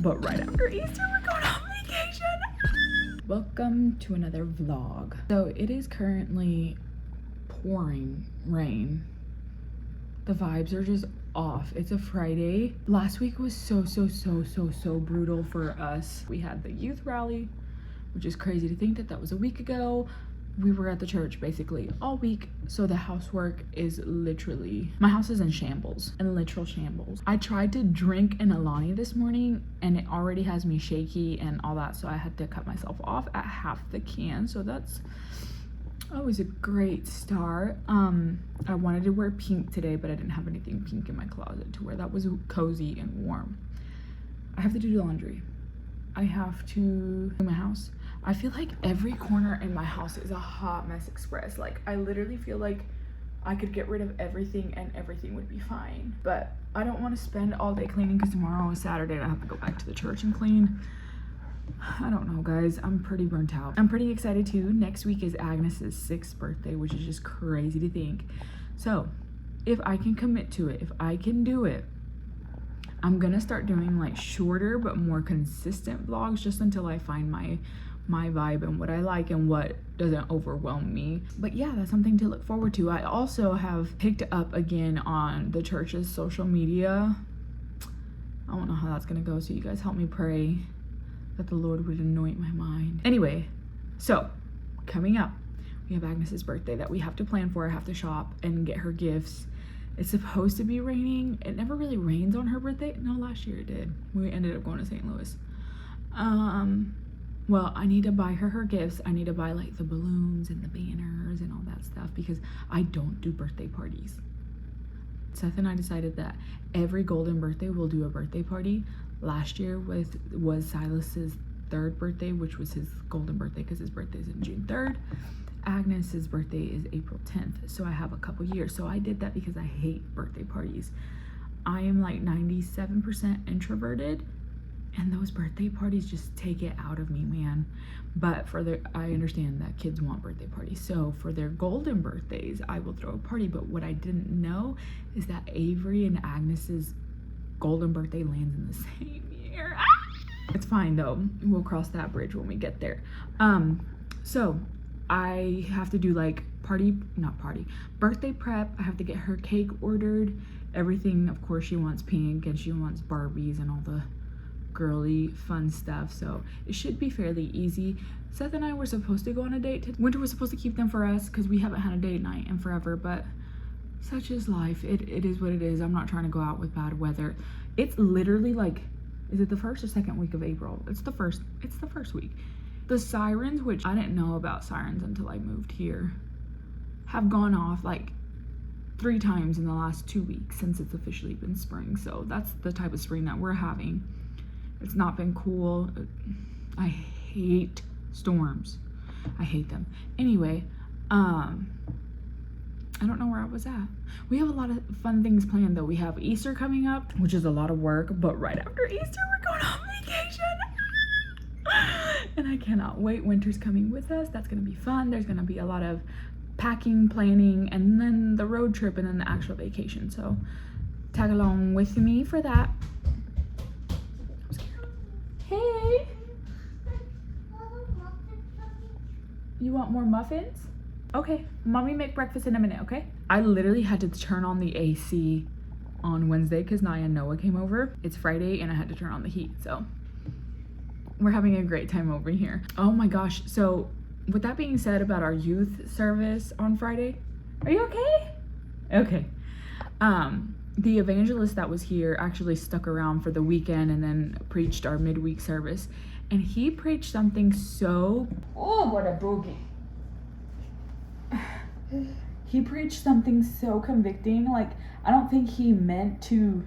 but right after Easter we're going on vacation. Welcome to another vlog. So it is currently pouring rain. The vibes are just off. It's a Friday. Last week was so brutal for us. We had the youth rally, which is crazy to think that that was a week ago. We were at the church basically all week, so the housework is literally, my house is in shambles, in literal shambles. I tried to drink an Alani this morning and it already has me shaky and all that, so I had to cut myself off at half the can, so that's always a great start. I wanted to wear pink today, but I didn't have anything pink in my closet to wear that was cozy and warm. I have to do laundry. I have to do my house. I feel like every corner in my house is a hot mess express. Like, I literally feel like I could get rid of everything and everything would be fine. But I don't want to spend all day cleaning because tomorrow is Saturday and I have to go back to the church and clean. I don't know, guys. I'm pretty burnt out. I'm pretty excited too. Next week is Agnes's 6th birthday, which is just crazy to think. So, if I can commit to it, if I can do it, I'm gonna start doing like shorter but more consistent vlogs just until I find my vibe and what I like and what doesn't overwhelm me. But yeah, that's something to look forward to. I also have picked up again on the church's social media. I don't know how that's gonna go, so you guys help me pray that the Lord would anoint my mind. Anyway, so coming up, we have Agnes's birthday that we have to plan for. I have to shop and get her gifts. It's supposed to be raining. It never really rains on her birthday. No, last year it did. We ended up going to St. Louis. Well, I need to buy her gifts. I need to buy like the balloons and the banners and all that stuff because I don't do birthday parties. Seth and I decided that every golden birthday we'll do a birthday party. Last year was Silas's 3rd birthday, which was his golden birthday because his birthday is in June 3rd. Agnes's birthday is April 10th, so I have a couple years. So I did that because I hate birthday parties. I am like 97% introverted, and those birthday parties just take it out of me, man. But I understand that kids want birthday parties. So for their golden birthdays, I will throw a party. But what I didn't know is that Avery and Agnes's golden birthday lands in the same year. It's fine though. We'll cross that bridge when we get there. So I have to do like birthday prep. I have to get her cake ordered. Everything, of course, she wants pink and she wants Barbies and all the girly fun stuff, so it should be fairly easy. Seth and I were supposed to go on a date. Winter was supposed to keep them for us because we haven't had a date night in forever, but such is life. It is what it is. I'm not trying to go out with bad weather. It's literally like, is it the 1st or 2nd week of April? It's the first week. The sirens, which I didn't know about sirens until I moved here, have gone off like 3 times in the last 2 weeks since it's officially been spring. So that's the type of spring that we're having. It's not been cool. I hate storms. I hate them. Anyway, I don't know where I was at. We have a lot of fun things planned though. We have Easter coming up, which is a lot of work, but right after Easter, we're going on vacation. And I cannot wait. Winter's coming with us. That's gonna be fun. There's gonna be a lot of packing, planning, and then the road trip and then the actual vacation. So tag along with me for that. Hey! You want more muffins? Okay, mommy make breakfast in a minute, okay? I literally had to turn on the AC on Wednesday because Naya and Noah came over. It's Friday and I had to turn on the heat, so we're having a great time over here. Oh my gosh, so with that being said about our youth service on Friday, are you okay? Okay. The evangelist that was here actually stuck around for the weekend and then preached our midweek service. And he preached something so... Oh, what a boogie. He preached something so convicting. Like, I don't think he meant to...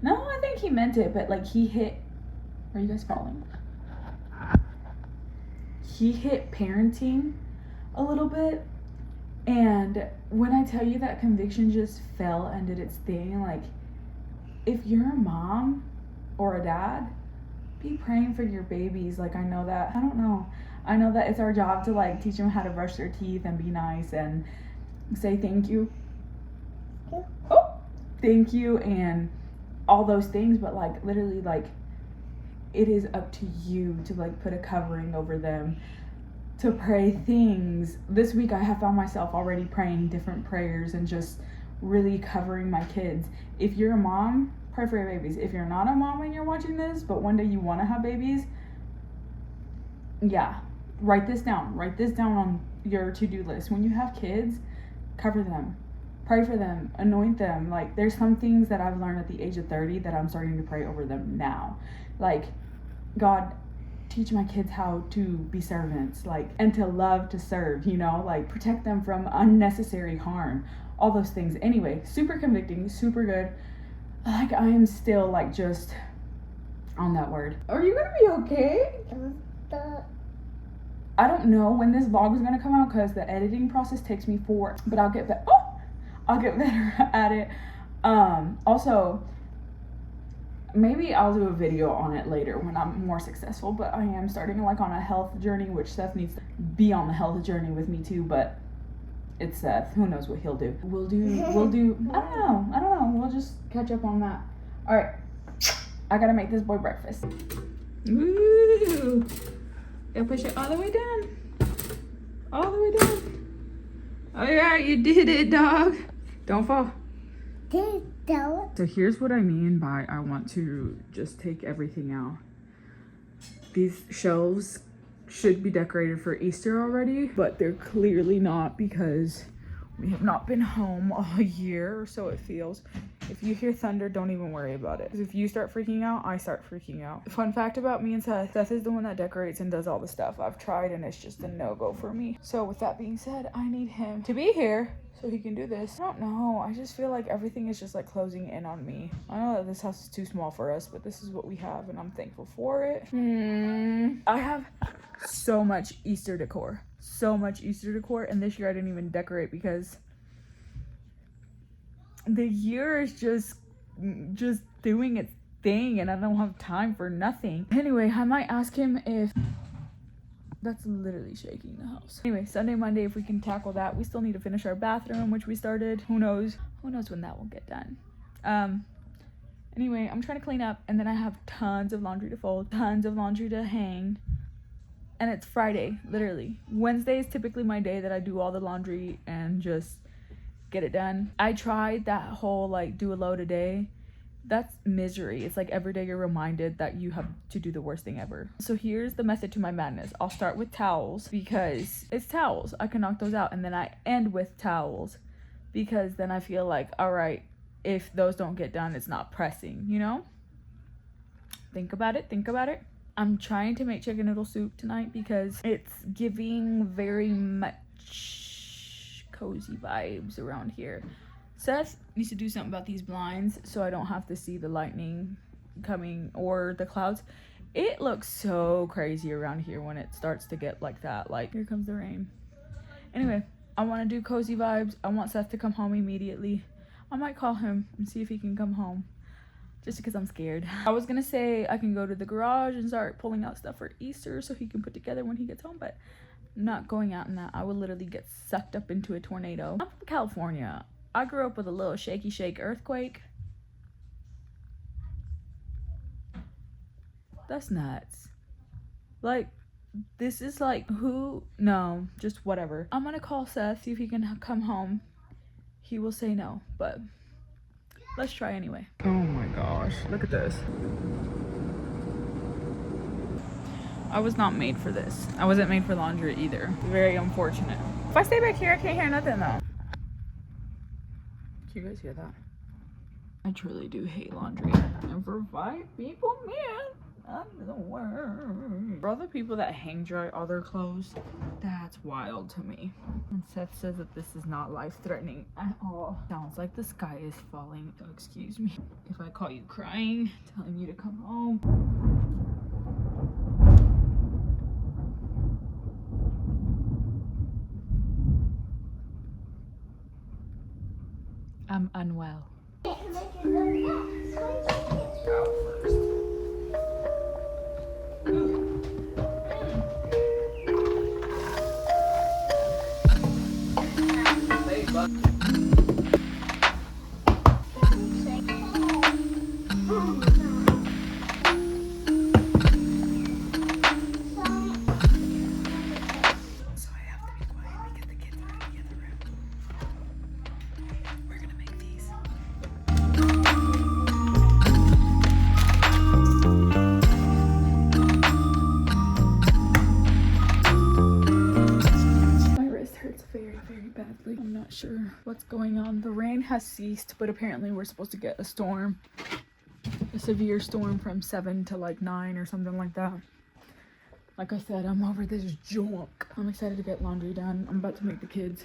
No, I think he meant it, but like he hit... Are you guys following? He hit parenting a little bit. And when I tell you that conviction just fell and did its thing, like, if you're a mom or a dad, be praying for your babies. Like, I know that, I don't know. I know that it's our job to, like, teach them how to brush their teeth and be nice and say thank you. Oh, thank you and all those things. But, like, literally, like, it is up to you to like put a covering over them, to pray things. This week I have found myself already praying different prayers and just really covering my kids. If you're a mom, pray for your babies. If you're not a mom and you're watching this, but one day you want to have babies, yeah, write this down on your to-do list. When you have kids, cover them, pray for them, anoint them. Like, there's some things that I've learned at the age of 30 that I'm starting to pray over them now. Like, God, teach my kids how to be servants, like, and to love to serve, you know, like protect them from unnecessary harm, all those things. Anyway, super convicting, super good. Like, I am still like just on that word. Are you gonna be okay? I don't know when this vlog is gonna come out because the editing process takes me but I'll get better. I'll get better at it. Also, maybe I'll do a video on it later when I'm more successful, but I am starting like on a health journey, which Seth needs to be on the health journey with me too, but it's Seth. Who knows what he'll do. We'll do, I don't know. We'll just catch up on that. All right. I gotta make this boy breakfast. Ooh. Gotta push it all the way down. All the way down. All right, you did it, dog. Don't fall. So here's what I mean by I want to just take everything out. These shelves should be decorated for Easter already, but they're clearly not because we have not been home all year, or so it feels. If you hear thunder, don't even worry about it. Because if you start freaking out, I start freaking out. Fun fact about me and Seth, Seth is the one that decorates and does all the stuff. I've tried and it's just a no-go for me. So with that being said, I need him to be here so he can do this. I don't know. I just feel like everything is just like closing in on me. I know that this house is too small for us, but this is what we have and I'm thankful for it. I have so much Easter decor. So much Easter decor, and this year I didn't even decorate because the year is just doing its thing and I don't have time for nothing. Anyway, I might ask him if that's literally shaking the house. Anyway, Sunday, Monday, if we can tackle that. We still need to finish our bathroom, which we started. Who knows when that will get done. Anyway, I'm trying to clean up, and then I have tons of laundry to fold, tons of laundry to hang. And it's Friday, literally. Wednesday is typically my day that I do all the laundry and just get it done. I tried that whole like do a load a day. That's misery. It's like every day you're reminded that you have to do the worst thing ever. So here's the method to my madness. I'll start with towels because it's towels. I can knock those out, and then I end with towels because then I feel like, all right, if those don't get done, it's not pressing, you know? Think about it. I'm trying to make chicken noodle soup tonight because it's giving very much cozy vibes around here. Seth needs to do something about these blinds so I don't have to see the lightning coming or the clouds. It looks so crazy around here when it starts to get like that. Like, here comes the rain. Anyway, I want to do cozy vibes. I want Seth to come home immediately. I might call him and see if he can come home. Just because I'm scared. I was gonna say I can go to the garage and start pulling out stuff for Easter so he can put together when he gets home, but I'm not going out in that. I will literally get sucked up into a tornado. I'm from California. I grew up with a little shaky shake earthquake. That's nuts. Like, this is like, no, just whatever. I'm gonna call Seth, see if he can come home. He will say no, but let's try anyway. Oh my gosh, look at this. I was not made for this. I wasn't made for laundry either. Very unfortunate. If I stay back here, I can't hear nothing though. Can you guys hear that? I truly do hate laundry. And for 5 people, man, I'm the worst. For all the people that hang dry all their clothes, that's wild to me. And Seth says that this is not life-threatening at all. Sounds like the sky is falling. Oh, excuse me. If I call you crying, telling you to come home. I'm unwell. what's going on. The rain has ceased, but apparently we're supposed to get a storm. A severe storm from 7 to like 9 or something like that. Like I said, I'm over this junk. I'm excited to get laundry done. I'm about to make the kids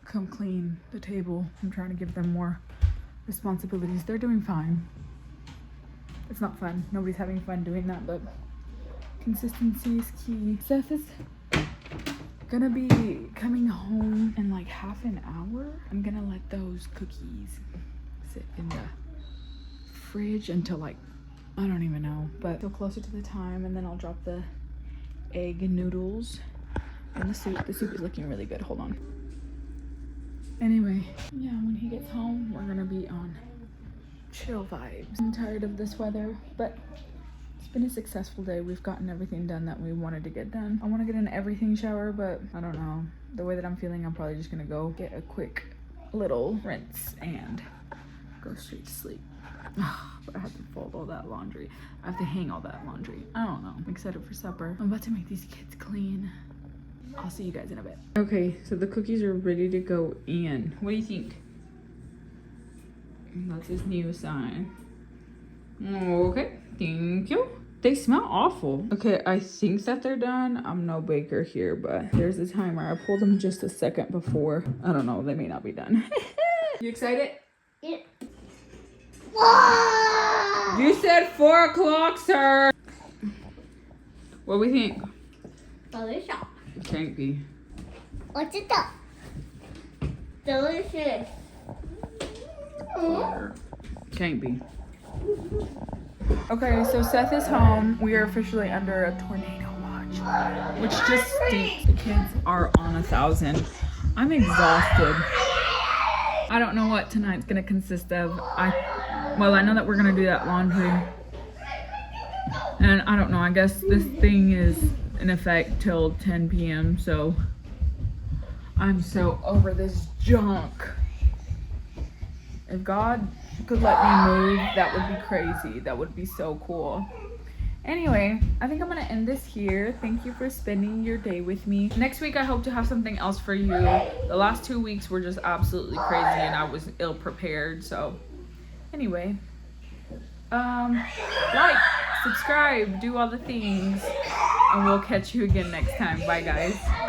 come clean the table. I'm trying to give them more responsibilities. They're doing fine. It's not fun. Nobody's having fun doing that, but consistency is key. Seth is gonna be coming home in like half an hour. I'm gonna let those cookies sit in the fridge until like, I don't even know, but till closer to the time, and then I'll drop the egg noodles and the soup. The soup is looking really good. Hold on. Anyway, yeah, when he gets home, we're gonna be on chill vibes. I'm tired of this weather, but it's been a successful day. We've gotten everything done that we wanted to get done. I want to get an everything shower, but I don't know. The way that I'm feeling, I'm probably just gonna go get a quick little rinse and go straight to sleep. But I have to fold all that laundry. I have to hang all that laundry. I don't know. I'm excited for supper. I'm about to make these kids clean. I'll see you guys in a bit. Okay, so the cookies are ready to go in. What do you think? That's his new sign. Okay, thank you. They smell awful. Okay, I think that they're done. I'm no baker here, but there's a timer. I pulled them just a second before. I don't know, they may not be done. You excited? Yeah. You said 4 o'clock, sir. What do we think? Delicious. It can't be. What's it up? Delicious. Can't be. Okay, so Seth is home. We are officially under a tornado watch, which just stinks. The kids are on 1,000. I'm exhausted. I don't know what tonight's gonna consist of. Well, I know that we're gonna do that laundry. And I don't know, I guess this thing is in effect till 10 p.m. So I'm so over this junk. If God could let me move, that would be crazy. That would be so cool. Anyway, I think I'm gonna end this here. Thank you for spending your day with me. Next week, I hope to have something else for you. The last 2 weeks were just absolutely crazy and I was ill prepared. So anyway, like, subscribe, do all the things, and we'll catch you again next time. Bye, guys.